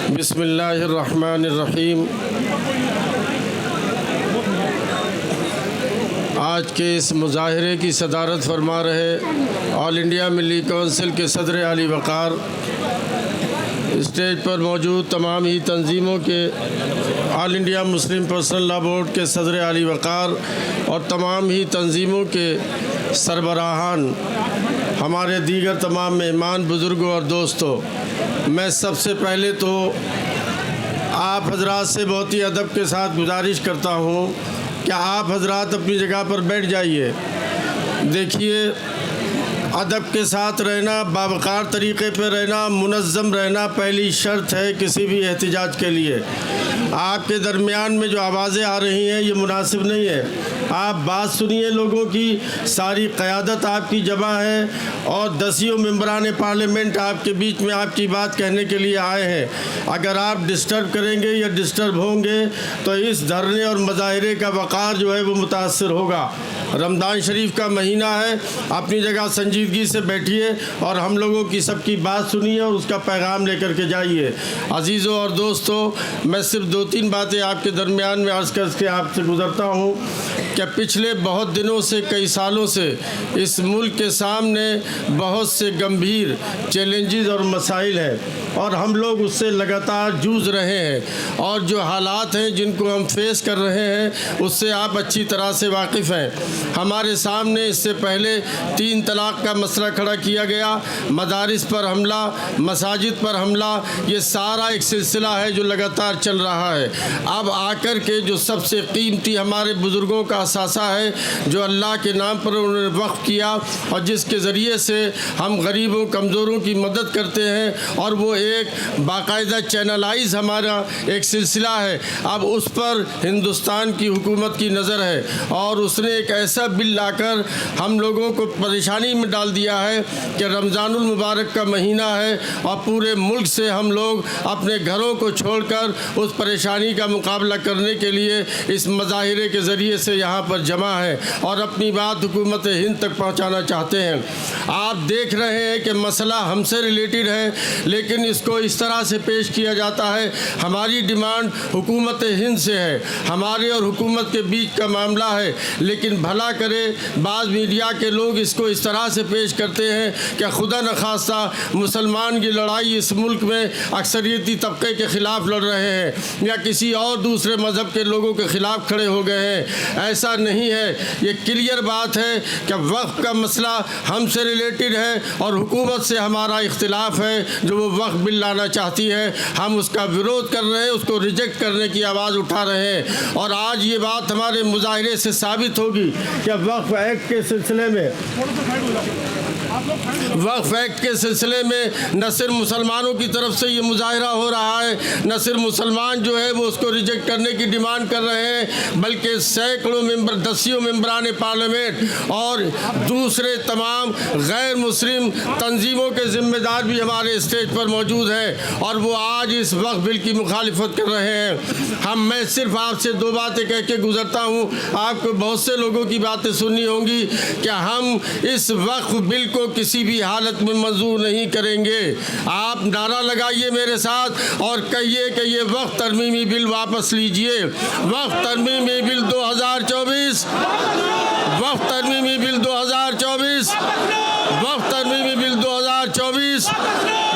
बिस्मिल्लाहिर्रहमानिर्रहीम। आज के इस मुजाहरे की सदारत फरमा रहे ऑल इंडिया मिली कौंसिल के सदर आली वक़ार, स्टेज पर मौजूद तमाम ही तंजीमों के, all India Muslim personal law board के सदर आली वक़ार और तमाम ही तंजीमों के सरबराहान, हमारे दीगर तमाम मेहमान, बुज़ुर्गों और दोस्तों, मैं सबसे पहले तो आप हजरात से बहुत ही अदब के साथ गुजारिश करता हूँ कि आप हजरात अपनी जगह पर बैठ जाइए। देखिए, अदब के साथ रहना, बावकार तरीक़े पर रहना, मुनज़्ज़म रहना पहली शर्त है किसी भी एहतिजाज के लिए। आपके दरमियान में जो आवाज़ें आ रही हैं ये मुनासिब नहीं है। आप बात सुनिए लोगों की, सारी क़यादत आपकी जमा है और दसियों मेंबरान पार्लियामेंट आपके बीच में आपकी बात कहने के लिए आए हैं। अगर आप डिस्टर्ब करेंगे या डिस्टर्ब होंगे तो इस धरने और मुजाहरे का वक़ार जो है वो मुतासर होगा। रमज़ान शरीफ का महीना है, अपनी जगह संजीदगी से बैठिए और हम लोगों की सबकी बात सुनिए और उसका पैगाम लेकर के जाइए। अजीज़ों और दोस्तों, मैं सिर्फ 2-3 बातें आपके दरमियान में अर्ज़ करके आपसे गुज़रता हूँ कि पिछले बहुत दिनों से, कई सालों से इस मुल्क के सामने बहुत से गंभीर चैलेंजेस और मसाइल हैं और हम लोग उससे लगातार जूझ रहे हैं और जो हालात हैं जिनको हम फेस कर रहे हैं उससे आप अच्छी तरह से वाकिफ़ हैं। हमारे सामने इससे पहले 3 तलाक़ का मसला खड़ा किया गया, मदारिस पर हमला, मसाजिद पर हमला, ये सारा एक सिलसिला है जो लगातार चल रहा है। अब आकर के जो सबसे कीमती हमारे बुज़ुर्गों का असासा है जो अल्लाह के नाम पर उन्होंने वक़्फ़ किया और जिसके ज़रिए से हम गरीबों कमज़ोरों की मदद करते हैं और वो एक बाकायदा चैनलाइज हमारा एक सिलसिला है। अब उस पर हिंदुस्तान की हुकूमत की नज़र है और उसने एक ऐसा बिल लाकर हम लोगों को परेशानी में डाल दिया है कि रमज़ानुल मुबारक का महीना है और पूरे मुल्क से हम लोग अपने घरों को छोड़कर उस परेशानी का मुकाबला करने के लिए इस मुजाहिरे के ज़रिए से यहाँ पर जमा है और अपनी बात हुकूमत हिंद तक पहुँचाना चाहते हैं। आप देख रहे हैं कि मसला हमसे रिलेटेड है लेकिन इसको इस तरह से पेश किया जाता है, हमारी डिमांड हुकूमत हिंद से है, हमारे और हुकूमत के बीच का मामला है। लेकिन भला करे बाज़ मीडिया के लोग इसको इस तरह से पेश करते हैं कि खुदा न खास्ता मुसलमान की लड़ाई इस मुल्क में अक्सरियती तबके के ख़िलाफ़ लड़ रहे हैं या किसी और दूसरे मज़हब के लोगों के ख़िलाफ़ खड़े हो गए हैं। ऐसा नहीं है, ये क्लियर बात है कि वक्फ़ का मसला हमसे रिलेटेड है और हुकूमत से हमारा इख्तिलाफ़ है जो वो वक्फ़ बिल लाना चाहती है। हम उसका विरोध कर रहे हैं, उसको रिजेक्ट करने की आवाज़ उठा रहे हैं और आज ये बात हमारे मुजाहरे से साबित होगी कि वक्फ़ एक्ट के सिलसिले में न सिर्फ मुसलमानों की तरफ से ये मुजाहरा हो रहा है, न सिर्फ मुसलमान जो है वो उसको रिजेक्ट करने की डिमांड कर रहे हैं, बल्कि सैकड़ों मेंबर, दसियों मेंबरान पार्लियामेंट और दूसरे तमाम गैर मुस्लिम तंजीमों के ज़िम्मेदार भी हमारे स्टेज पर मौजूद हैं और वो आज इस वक्फ़ बिल की मुखालिफत कर रहे हैं। मैं सिर्फ आपसे 2 बातें कह के गुजरता हूँ, आपको बहुत से लोगों की बातें सुननी होंगी कि हम इस वक्फ़ बिल को किसी भी हालत में मंजूर नहीं करेंगे। आप नारा लगाइए मेरे साथ और कहिए कि ये वक्फ़ तरमीमी बिल वापस लीजिए। वक्फ़ तरमीमी बिल 2024, वक्फ़ तरमीमी बिल 2024, वक्फ़ तरमीमी बिल 2024।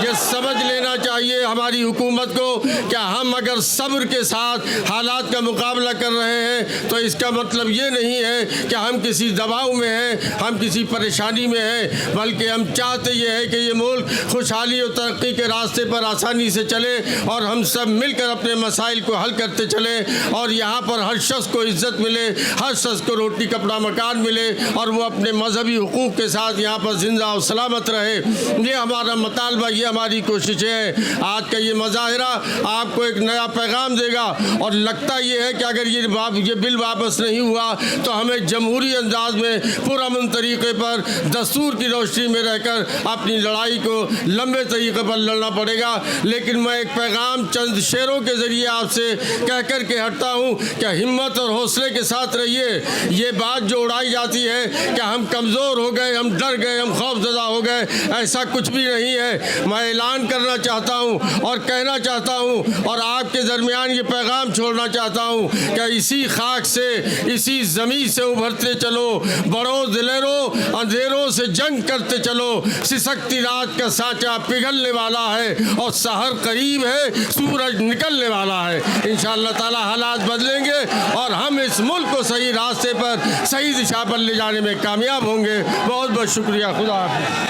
ये समझ लेना चाहिए हमारी हुकूमत को कि हम अगर सब्र के साथ हालात का मुकाबला कर रहे हैं तो इसका मतलब ये नहीं है कि हम किसी दबाव में हैं, हम किसी परेशानी में हैं, बल्कि हम चाहते ये हैं कि ये मुल्क खुशहाली और तरक्की के रास्ते पर आसानी से चले और हम सब मिलकर अपने मसाइल को हल करते चलें और यहाँ पर हर शख्स को इज़्ज़त मिले, हर शख्स को रोटी कपड़ा मकान मिले और वो अपने मजहबी हुकूक़ के साथ यहाँ पर जिंदा और सलामत रहे। ये हमारा मुतालबा, ये हमारी कोशिशें हैं। आज का ये मुजाहिरा आपको एक नया पैगाम देगा और लगता ये है कि अगर ये बिल वापस नहीं हुआ तो हमें जमहूरी अंदाज में पुरअमन तरीक़े पर दस्तूर की रोशनी में रहकर अपनी लड़ाई को लंबे तरीक़े पर लड़ना पड़ेगा। लेकिन मैं एक पैगाम चंद शेरों के ज़रिए आपसे कह कर के हटता हूँ कि हिम्मत और हौसले के साथ रहिए। ये बात जो उड़ाई जाती है कि हम कमज़ोर हो गए, हम डर गए, हम खौफज़दा हो गए, ऐसा कुछ भी नहीं है। मैं ऐलान करना चाहता हूँ और कहना चाहता हूँ और आपके दरमियान ये पैगाम छोड़ना चाहता हूँ कि इसी खाक से, इसी ज़मीन से उभरते चलो, बड़ो दिलेरो अंधेरों से जंग करते चलो। सिसकती रात का सांचा पिघलने वाला है और सहर करीब है, सूरज निकलने वाला है। इंशाअल्लाह ताला हालात बदलेंगे और हम इस मुल्क को सही रास्ते पर, सही दिशा पर ले जाने में कामयाब होंगे। बहुत बहुत शुक्रिया। खुदा हाफ़िज़।